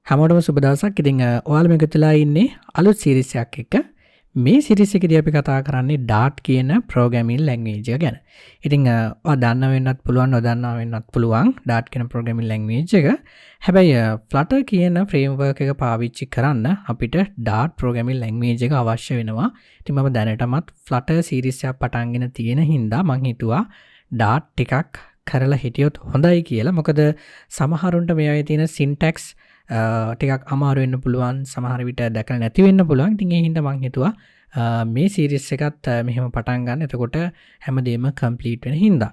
හැමෝටම සුබ දවසක්. ඉතින් ඔයාලා මේක තුලා ඉන්නේ අලුත් සීරීස් එකක් එක්ක. මේ සීරීස් එකේදී අපි කතා කරන්නේ Dart කියන programming language එක ගැන. ඉතින් ඔයා දන්නව වෙන්නත් පුළුවන්, නොදන්නව වෙන්නත් පුළුවන් Dart කියන programming language එක. හැබැයි flutter කියන framework එක පාවිච්චි කරන්න අපිට Dart programming language එක අවශ්‍ය වෙනවා. ඉතින් මම දැනටමත් flutter series එකක් පටන්ගෙන තියෙන හින්දා මං හිතුවා Dart ටිකක් කරලා හිටියොත් හොඳයි කියලා. මොකද සමහරුන්ට මේවායේ තියෙන syntax ටිකක් අමාරු වෙන්න පුළුවන්, සමහර විට දැකලා නැති වෙන්න පුළුවන්. ඉතින් ඒ හින්දා මං හිතුවා මේ සීරීස් එකත් මෙහෙම පටන් ගන්න. එතකොට හැමදේම කම්ප්ලීට් වෙන හින්දා.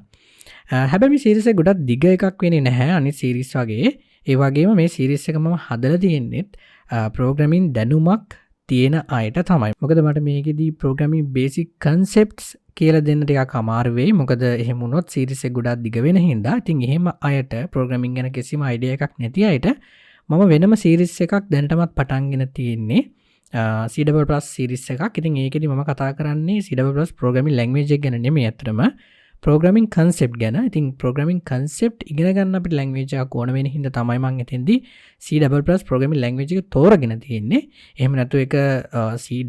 හැබැයි මේ සීරීස් එක ගොඩක් දිග එකක් වෙන්නේ නැහැ අනිත් සීරීස් වගේ. ඒ වගේම මේ සීරීස් එක මම හදලා තියෙන්නේ ප්‍රෝග්‍රෑමින් දැනුමක් තියෙන අයට තමයි. මොකද මට මේකෙදී ප්‍රෝග්‍රෑමින් බේසික් කන්සෙප්ට්ස් කියලා දෙන්න ටිකක් අමාරු වෙයි. මොකද එහෙම වුණොත් සීරීස් එක ගොඩක් දිග වෙන හින්දා. ඉතින් එහෙම අයට ප්‍රෝග්‍රෑමින් ගැන කිසිම අයිඩියා එකක් නැති අයට මම වෙනම සීරීස් එකක් දැනටමත් පටන්ගෙන තියෙන්නේ C++ සීරීස් එකක්. ඉතින් ඒකෙදි මම කතා කරන්නේ C++ programming language එක ගැන නෙමෙයි අත්‍තරම programming concept ගැන. ඉතින් programming concept ඉගෙන ගන්න අපිට language එකක් ඕන වෙන හින්දා තමයි මම එතෙන්දී C++ programming language එක තෝරගෙන තියෙන්නේ. එහෙම නැතු ඒක C++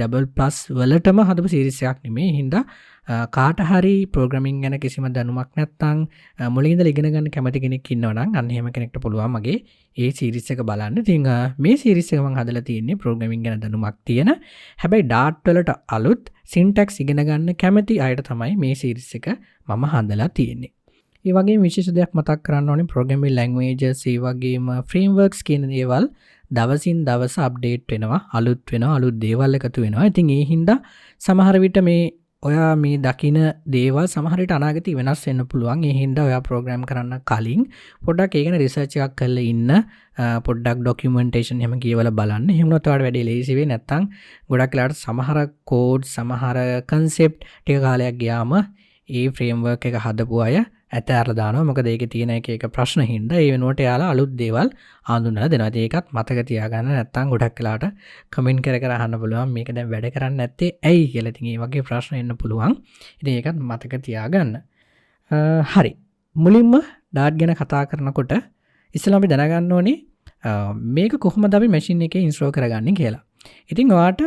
වලටම හදපු සීරීස් එකක් නෙමෙයි. හින්දා කාට හරි ප්‍රෝග්‍රෑමින් ගැන කිසිම දැනුමක් නැත්නම් මුලින් ඉඳලා ඉගෙන ගන්න කැමති කෙනෙක් ඉන්නවා නම් අන්න එහෙම කෙනෙක්ට පුළුවන් මගේ ඒ සීරීස් එක බලන්න. ඉතින් මේ සීරීස් එක මම හදලා තියෙන්නේ ප්‍රෝග්‍රෑමින් ගැන දැනුමක් තියෙන. හැබැයි Dart වලට අලුත් syntax ඉගෙන ගන්න කැමති අයට තමයි මේ සීරීස් එක මම හදලා තියෙන්නේ. ඒ වගේම විශේෂ දෙයක් මතක් කරන්න ඕනේ programming languages ඒ වගේම frameworks කියන දේවල් දවසින් දවස අප්ඩේට් වෙනවා, අලුත් වෙනවා, අලුත් දේවල් එකතු වෙනවා. ඉතින් ඒ හින්දා සමහර විට මේ ඔයා මේ දකින දේවල් සමහර විට අනාගතේ වෙනස් වෙන්න පුළුවන්. ඒ හින්දා ඔයා ප්‍රෝග්‍රෑම් කරන්න කලින් පොඩ්ඩක් ඒ ගැන රිසර්ච් එකක් කරලා ඉන්න, පොඩ්ඩක් ડોකියුමන්ටේෂන් එහෙම කියවලා බලන්න. එහෙම නැත්නම් ඔයාලට වැඩේ ලේසි වෙයි. නැත්නම් ගොඩක් වෙලාවට සමහර කෝඩ්, සමහර කන්සෙප්ට් ටික කාලයක් ගියාම ඒ ෆ්‍රේම්වර්ක් එක හදපු අය ඇතෑරලා දානවා. මොකද ඒකේ තියෙන එක ප්‍රශ්න හින්දා ඒ වෙනුවට එයාලා අලුත් දේවල් ආඳුනලා දෙනවා. ඒකත් මතක තියාගන්න. නැත්නම් ගොඩක් වෙලාවට කමෙන්ට් කර අහන්න පුළුවන් මේක දැන් වැඩ කරන්නේ නැත්තේ ඇයි කියලා. ඉතින් මේ වගේ ප්‍රශ්න එන්න පුළුවන්. ඉතින් ඒකත් මතක තියාගන්න. හරි. මුලින්ම Dart ගැන කතා කරනකොට ඉස්සෙල්ලා අපි දැනගන්න ඕනේ මේක කොහොමද අපි මැෂින් එකේ ඉන්ස්ටෝල් කරගන්නේ කියලා. ඉතින් ඔයාට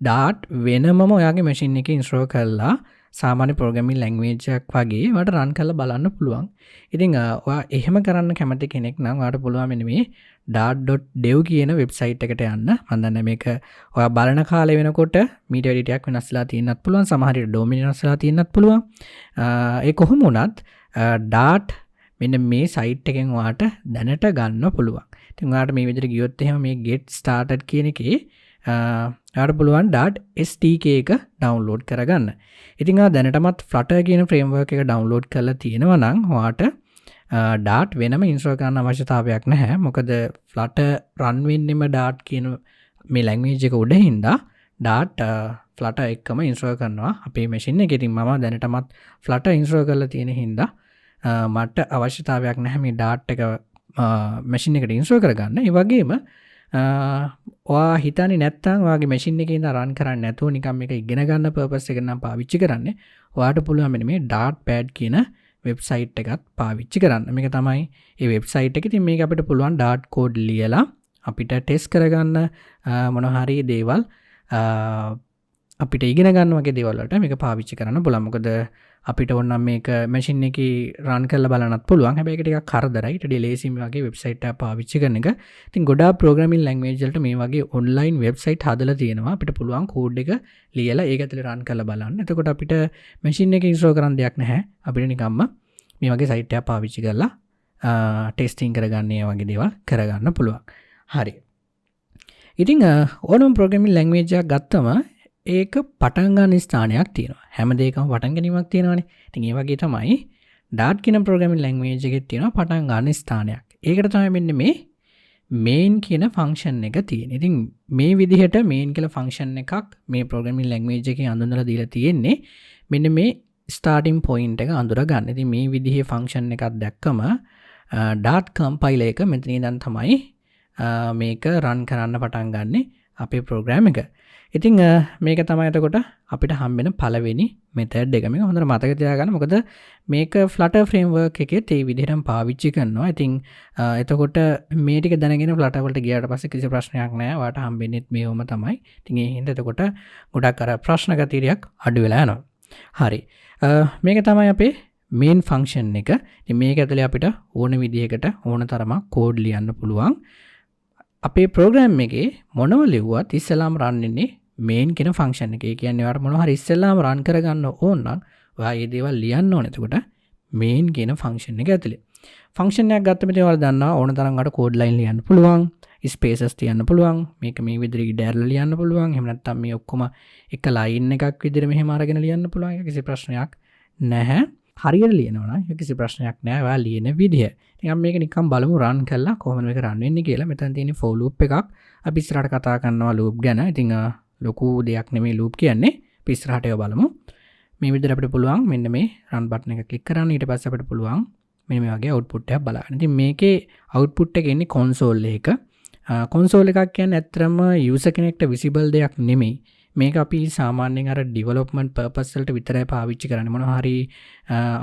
Dart වෙනමම ඔයාගේ මැෂින් එකේ ඉන්ස්ටෝල් කරලා සාමාන්‍ය ප්‍රෝග්‍රෑමින් ලැන්ග්වේජ් එකක් වගේ ඔයාලට රන් කරලා බලන්න පුළුවන්. ඉතින් ඔයා එහෙම කරන්න කැමති කෙනෙක් නම් ඔයාලට පුළුවන් මෙන්න මේ dart.dev කියන වෙබ්සයිට් එකට යන්න. මම දන්නේ මේක ඔයා බලන කාලේ වෙනකොට මීට වැඩි ටිකක් වෙනස්ලා තියෙන්නත් පුළුවන්. සමහර විට ඩොමේන් වෙනස්ලා තියෙන්නත් පුළුවන්. ඒ කොහොම වුණත් Dart මෙන්න මේ සයිට් එකෙන් ඔයාට දැනට ගන්න පුළුවන්. ඉතින් ඔයාට මේ විදිහට ගියොත් එහෙම මේ get started කියන එකේ ඔයාට පුළුවන් Dart SDK එක ඩවුන්ලෝඩ් කරගන්න. ඉතින් දැනටමත් Flutter කියන ෆ්‍රේම්වර්ක් එක ඩවුන්ලෝඩ් කරලා තියෙනවා නම් ඔයාට Dart වෙනම ඉන්ස්ටෝල් කරන්න අවශ්‍යතාවයක් නැහැ. මොකද Flutter රන් වෙන්නෙම Dart කියන මේ ලැන්ග්වේජ් එක උඩ හින්දා Dart Flutter එක්කම ඉන්ස්ටෝල් කරනවා අපේ මැෂින් එකේ. ඉතින් මම දැනටමත් Flutter ඉන්ස්ටෝල් කරලා තියෙන හින්දා මට අවශ්‍යතාවයක් නැහැ මේ Dart එක මැෂින් එකට ඉන්ස්ටෝල් කරගන්න. ඒ වගේම ඔයා හිතන්නේ නැත්නම් ඔයාගේ මැෂින් එකේ ඉඳන් රන් කරන්නේ නැතුව නිකන් මේක ඉගෙන ගන්න පර්පස් එකකට නම් පාවිච්චි කරන්නේ. ඔයාට පුළුවන් මෙන්න මේ Dartpad කියන වෙබ්සයිට් එකත් පාවිච්චි කරන්න. මේක තමයි මේ වෙබ්සයිට් එක. ඉතින් මේක අපිට පුළුවන් Dart කෝඩ් ලියලා අපිට ටෙස්ට් කරගන්න මොනවා හරි දේවල් අපිට ඉගෙන ගන්න වගේ දේවල් වලට මේක පාවිච්චි කරන්න පුළුවන්. මොකද අපිට ඕන මේක මැෂින් එකේ රන් කරලා බලන්නත් පුළුවන්. හැබැයි ඒක ටිකක් කරදරයි. ඊට ලේසි මේ වගේ වෙබ්සයිට් එකක් පාවිච්චි කරන එක. ඉතින් ගොඩාක් ප්‍රෝග්‍රෑමින් ලැන්ග්වේජ් වලට මේ වගේ ඔන්ලයින් වෙබ්සයිට් හදලා තියෙනවා. අපිට පුළුවන් කෝඩ් එක ලියලා ඒක ඇතුලේ රන් කරලා බලන්න. එතකොට අපිට මැෂින් එකේ ඉන්ස්ටෝල් කරන්න දෙයක් නැහැ. අපිට නිකම්ම මේ වගේ සයිට් එකක් පාවිච්චි කරලා ටෙස්ටිං කරගන්න ඒ වගේ දේවල් කරගන්න පුළුවන්. හරි. ඉතින් ඕනම ප්‍රෝග්‍රෑමින් ලැන්ග්වේජ් එකක් ගත්තම ඒක පටන් ගන්න ස්ථානයක් තියෙනවා. හැම දෙයකම පටන් ගැනීමක් තියෙනවානේ. ඉතින් ඒ වගේ තමයි Dart කියන ප්‍රෝග්‍රෑමින් ලැන්ග්වේජ් එකේ තියෙනවා පටන් ගන්න ස්ථානයක්. ඒකට තමයි මෙන්න මේ main කියන ෆන්ක්ෂන් එක තියෙන්නේ. ඉතින් මේ විදිහට main කියලා ෆන්ක්ෂන් එකක් මේ ප්‍රෝග්‍රෑමින් ලැන්ග්වේජ් එකේ අඳුනලා දීලා තියෙන්නේ. මෙන්න මේ starting point එක අඳුර ගන්න. ඉතින් මේ විදිහේ ෆන්ක්ෂන් එකක් දැක්කම Dart compiler එක මෙතන ඉඳන් තමයි මේක රන් කරන්න පටන් ගන්නෙ. අපේ ප්‍රෝග්‍රෑම් එක. ඉතින් මේක තමයි එතකොට අපිට හම්බෙන පළවෙනි මෙතඩ් එක. මේක හොඳට මතක තියාගන්න. මොකද මේක Flutter framework එකේ ඒ විදිහටම පාවිච්චි කරනවා. ඉතින් එතකොට මේ ටික දැනගෙන Flutter වලට ගියාට පස්සේ කිසි ප්‍රශ්නයක් නැහැ. ඔයාලට හම්බෙන්නේ මේවම තමයි. ඉතින් ඒ හින්දා එතකොට ගොඩක් අර ප්‍රශ්න ගතිරියක් අඩු වෙලා යනවා. හරි. මේක තමයි අපේ main function එක. ඉතින් මේක ඇතුලේ අපිට ඕන විදිහකට ඕන තරමක් කෝඩ් ලියන්න පුළුවන්. අපේ ප්‍රෝග්‍රෑම් එකේ මොනව ලිව්වත් ඉස්සෙල්ලාම රන් වෙන්නේ main කියන ෆන්ක්ෂන් එක. ඒ කියන්නේ ඔයාලට මොනවා හරි ඉස්සෙල්ලාම රන් කරගන්න ඕන නම් ඔයා මේ දේවල් ලියන්න ඕනේ. එතකොට main කියන ෆන්ක්ෂන් එක ඇතුලේ. ෆන්ක්ෂන් එකක් ගත්තම ඉතින් ඔයාලා දන්නවා ඕන තරම් අර කෝඩ් ලයින් ලියන්න පුළුවන්, ස්පේසස් තියන්න පුළුවන්, මේක මේ විදිහට ඉඩර්ලා ලියන්න පුළුවන්. එහෙම නැත්නම් මේ ඔක්කොම එක ලයින් එකක් විදිහට මෙහෙම අරගෙන ලියන්න පුළුවන්. ඒක කිසි ප්‍රශ්නයක් නැහැ. හරියට ලියනවා නම් කිසි ප්‍රශ්නයක් නැහැ. ඔයා ලියන විදිහ. ඉතින් මේක නිකන් බලමු රන් කරලා කොහොමද මේක රන් වෙන්නේ කියලා. මෙතන තියෙන for loop එකක්. අපි ඉස්සරහට කතා කරනවා loop ගැන. ඉතින් ලොකු දෙයක් නෙමෙයි loop කියන්නේ. අපි ඉස්සරහට ඒව බලමු. මේ විදිහට අපිට පුළුවන් මෙන්න මේ run button එක click කරන්න. ඊට පස්සේ අපිට පුළුවන් මෙන්න මේ වගේ output එකක් බලන්න. ඉතින් මේකේ output එක එන්නේ console එක. console එකක් කියන්නේ ඇත්තටම user කෙනෙක්ට visible දෙයක් නෙමෙයි. මේක අපි සාමාන්‍යයෙන් අර ඩෙවලොප්මන්ට් පර්පස් වලට විතරයි පාවිච්චි කරන්නේ. මොනවා හරි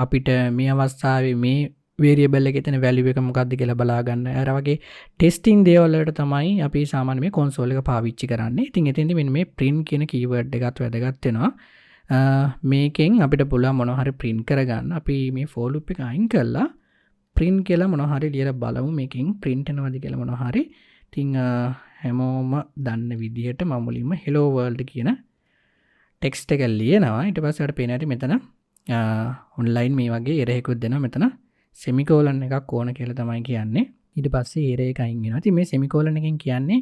අපිට මේ අවස්ථාවේ මේ වේරියබල් එකේ තියෙන වැලියු එක මොකක්ද කියලා බලා ගන්න. අර වගේ ටෙස්ටිං දේවල් වලට තමයි අපි සාමාන්‍යයෙන් මේ කන්සෝල් එක පාවිච්චි කරන්නේ. ඉතින් එතෙන්දී මෙන්න මේ print කියන කීවර්ඩ් එකත් වැදගත් වෙනවා. මේකෙන් අපිට පුළුවන් මොනවා හරි print කරගන්න. අපි මේ for loop එක අයින් කරලා print කියලා මොනවා හරි ලියලා බලමු. මේකෙන් print වෙනවද කියලා මොනවා හරි. ඉතින් හැමෝම දන්න විදිහට මම මුලින්ම hello world කියන ටෙක්ස්ට් එක ලියනවා. ඊට පස්සේ අපිට පේන හැටි මෙතන ඔන්ලයින් මේ වගේ error එකකුත් දෙනවා. මෙතන semicolon එකක් ඕන කියලා තමයි කියන්නේ. ඊට පස්සේ error එක අයින් වෙනවා. ඉතින් මේ semicolon එකෙන් කියන්නේ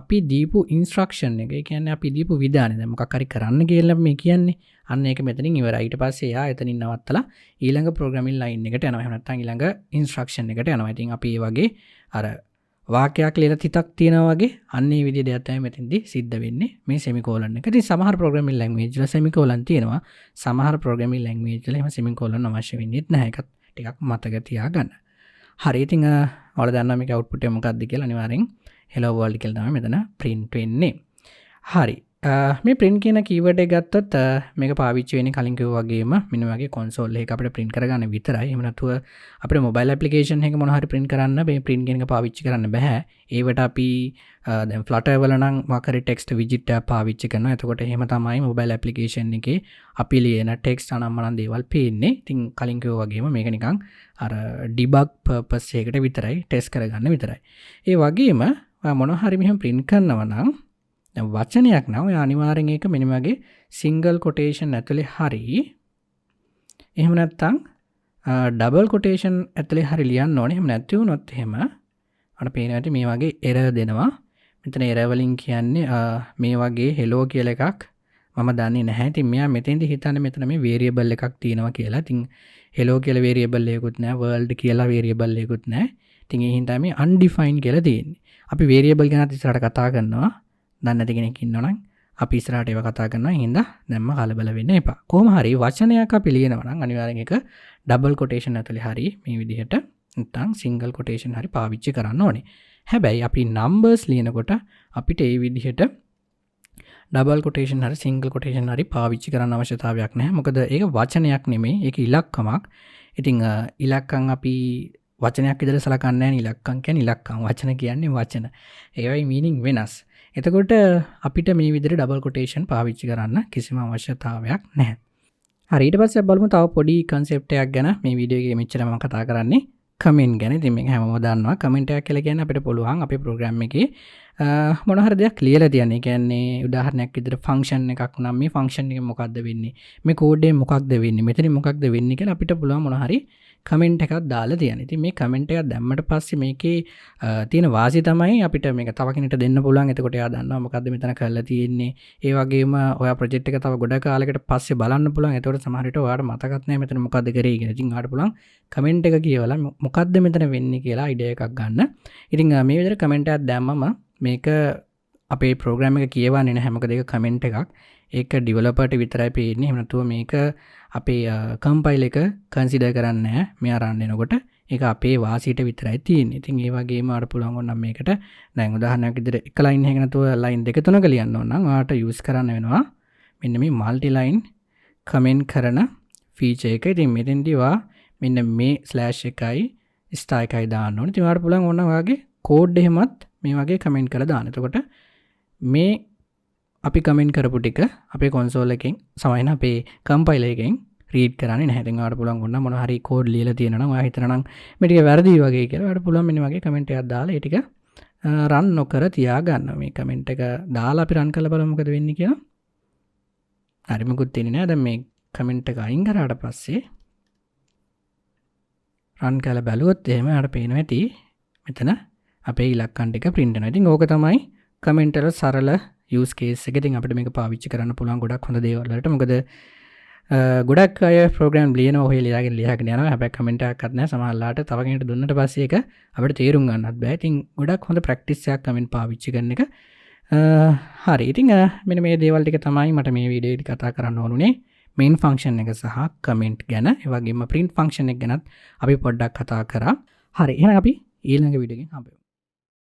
අපි දීපු instruction එක. ඒ කියන්නේ අපි දීපු විධානය. දැන් මොකක් හරි කරන්න කියලා මේ කියන්නේ. අන්න ඒක මෙතනින් ඉවරයි. ඊට පස්සේ එයා එතනින් නවත්තලා ඊළඟ programming line එකට යනවා. එහෙම නැත්නම් ඊළඟ instruction එකට යනවා. ඉතින් අපි මේ වගේ අර වාක්‍යයක් ලියලා තිතක් තියනවා වගේ අන්න ඒ විදිහේ දෙයක් තමයි මෙතෙන්දී සිද්ධ වෙන්නේ මේ semicolon එක. ඉතින් සමහර programming language වල semicolon තියෙනවා. සමහර programming language වල එහෙම semicolon අවශ්‍ය වෙන්නේ නැහැ. ඒකත් ටිකක් මතක තියාගන්න. හරි. ඉතින් ඔයාලා දන්නවා මේක output එක මොකක්ද කියලා. අනිවාර්යෙන් hello world කියලා තමයි මෙතන print වෙන්නේ. හරි. මේ print කියන keyword එක ගත්තොත් මේක පාවිච්චි වෙන්නේ කලින් කිව්වා වගේම මෙන්න වගේ console එකක අපිට print කරගන්න විතරයි. එහෙම නැතුව අපිට mobile application එකක මොනවා හරි print කරන්න මේ print කියන එක පාවිච්චි කරන්න බෑ. ඒවට අපි දැන් Flutter වල නම් මොකක් හරි text widget එකක් පාවිච්චි කරනවා. එතකොට එහෙම තමයි mobile application එකේ අපි ලියන text අනම්මනම් දේවල් පේන්නේ. ඉතින් කලින් කිව්වා වගේම මේක නිකන් අර debug purpose එකකට විතරයි test කරගන්න විතරයි. ඒ වගේම මොනවා හරි මෙහෙම print කරනවා නම් දැන් වචනයක් නම් ඔය අනිවාර්යෙන් ඒක මෙන්න වගේ single quotation ඇතුලේ හරි එහෙම නැත්නම් double quotation ඇතුලේ හරි ලියන්න ඕනේ. එහෙම නැති වුණොත් එහෙම අර පේන ඇති මේ වගේ error දෙනවා. මෙතන error වලින් කියන්නේ මේ වගේ hello කියලා එකක් මම දන්නේ නැහැ. ඉතින් මෙයා මෙතෙන්දි හිතන්නේ මෙතන මේ variable එකක් තියෙනවා කියලා. ඉතින් hello කියලා variable එකකුත් නැහැ, world කියලා variable එකකුත් නැහැ. ඉතින් ඒ හින්දා මේ undefined කියලා තියෙන්නේ. අපි variable ගැන ඉස්සරහට කතා කරනවා. දන්නේ නැති කෙනෙක් ඉන්නවනම් අපි ඉස්සරහට ඒව කතා කරනවා. ඒ හින්දා දැන්ම කලබල වෙන්න එපා. කොහොම හරි වචනයක් අපි ලියනවා නම් අනිවාර්යෙන් ඒක double quotation ඇතුලේ හරි මේ විදිහට නැත්නම් single quotation හරි පාවිච්චි කරන්න ඕනේ. හැබැයි අපි numbers ලියනකොට අපිට ඒ විදිහට double quotation හරි single quotation හරි පාවිච්චි කරන්න අවශ්‍යතාවයක් නැහැ. මොකද ඒක වචනයක් නෙමෙයි. ඒක ඉලක්කමක්. ඉතින් ඉලක්කම් අපි වචනයක් විදිහට සලකන්නේ නැහැ. ඉලක්කම් කියන්නේ ඉලක්කම්. වචන කියන්නේ වචන. ඒවයි meaning වෙනස්. එතකොට අපිට මේ විදිහට double quotation පාවිච්චි කරන්න කිසිම අවශ්‍යතාවයක් නැහැ. හරි. ඊට පස්සේ බලමු තව පොඩි concept එකක් ගැන. මේ වීඩියෝ එකේ මෙච්චර මම කතා කරන්නේ comment ගැන. ඉතින් මේක හැමෝම දන්නවා. comment එකක් කියලා කියන්නේ අපිට පුළුවන් අපේ program එකේ මොන හරි දෙයක් ලියලා තියන්න. ඒ කියන්නේ උදාහරණයක් විදිහට function එකක් නම් මේ function එකෙන් මොකක්ද වෙන්නේ? මේ code එකෙන් මොකක්ද වෙන්නේ? මෙතනින් මොකක්ද වෙන්නේ කියලා අපිට පුළුවන් මොන හරි comment එකක් දාලා තියන්න. ඉතින් මේ comment එකක් දැම්මට පස්සේ මේකේ තියෙන වාසිය තමයි අපිට මේක තව කෙනෙක්ට දෙන්න පුළුවන්. එතකොට එයා දන්නවා මොකද්ද මෙතන කරලා තියෙන්නේ. ඒ වගේම ඔයා project එක තව ගොඩ කාලයකට පස්සේ බලන්න පුළුවන්. එතකොට සමහර විට ඔයාට මතකත් නැහැ මෙතන මොකද්ද කරේ කියලා. ඉතින් ඔයාට පුළුවන් comment එක කියවලා මොකද්ද මෙතන වෙන්නේ කියලා idea එකක් ගන්න. ඉතින් මේ විදිහට comment එකක් දැම්මම මේක අපේ program එක කියවන්නේ නැහැ. මොකද ඒක comment එකක්. ඒක developerට විතරයි පේන්නේ. එහෙම නැතුව මේක අපේ compile එක consider කරන්නේ නැහැ. මෙයා run වෙනකොට. ඒක අපේ වාසියට විතරයි තියෙන්නේ. ඉතින් ඒ වගේම ඔයාලට පුළුවන් වුණා මේකට දැන් උදාහරණයක් විදිහට එක ලයින් එකක නැතුව ලයින් දෙක තුනක ලියන්න ඕන නම් ඔයාලට යූස් කරන්න වෙනවා මෙන්න මේ මල්ටි ලයින් කමෙන්ට් කරන ෆීචර් එක. ඉතින් මෙතෙන්දී ඔයා මෙන්න මේ ස්ලෑෂ් එකයි ස්ටාර් එකයි දාන්න ඕනේ. ඉතින් ඔයාලට පුළුවන් ඕන ඔයාගේ කෝඩ් එහෙමත් මේ වගේ කමෙන්ට් කරලා දාන්න. එතකොට මේ අපි කමෙන්ට් කරපු ටික අපේ කන්සෝල් එකෙන් සමහරවිට අපේ කම්පයිලර් එකෙන් රීඩ් කරන්නේ නැහැ. ඉතින් ඔයාලට පුළුවන් වුණා මොන හරි කෝඩ් ලියලා තියෙනවා නම් ඔයා හිතනනම් මේ ටික වැරදි වගේ කියලා ඔයාලට පුළුවන් මෙන්න වගේ කමෙන්ට් එකක් දාලා ඒ ටික රන් නොකර තියාගන්න. මේ කමෙන්ට් එක දාලා අපි රන් කරලා බලමු මොකද වෙන්නේ කියලා. හරි මොකුත් තියෙන්නේ නැහැ. දැන් මේ කමෙන්ට් එක අයින් කරාට පස්සේ රන් කරලා බැලුවොත් එහෙම ඔයාලට පේනවා ඇති මෙතන අපේ ඉලක්කම් ටික print වෙනවා. ඉතින් ඕක තමයි කමෙන්ට් වල සරල use case එක. ඉතින් අපිට මේක පාවිච්චි කරන්න පුළුවන් ගොඩක් හොඳ දේවල් වලට. මොකද ගොඩක් අය ප්‍රෝග්‍රෑම් ලියනවා ඔය ලියාගෙන යනවා. හැබැයි කමෙන්ට් එකක්වත් නැහැ. සමහරවිට තව කෙනෙක්ට දුන්නට පස්සේ ඒක අපිට තේරුම් ගන්නත් බෑ. ඉතින් ගොඩක් හොඳ ප්‍රැක්ටිස් එකක් කමෙන්ට් පාවිච්චි කරන එක. හරි. ඉතින් මෙන්න මේ දේවල් ටික තමයි මට මේ වීඩියෝ එකේ කතා කරන්න ඕනුනේ. main function එක සහ comment ගැන. ඒ වගේම print function එක ගැනත් අපි පොඩ්ඩක් කතා කරා. හරි. එහෙනම් අපි ඊළඟ වීඩියෝ එකෙන් හම්බෙමු.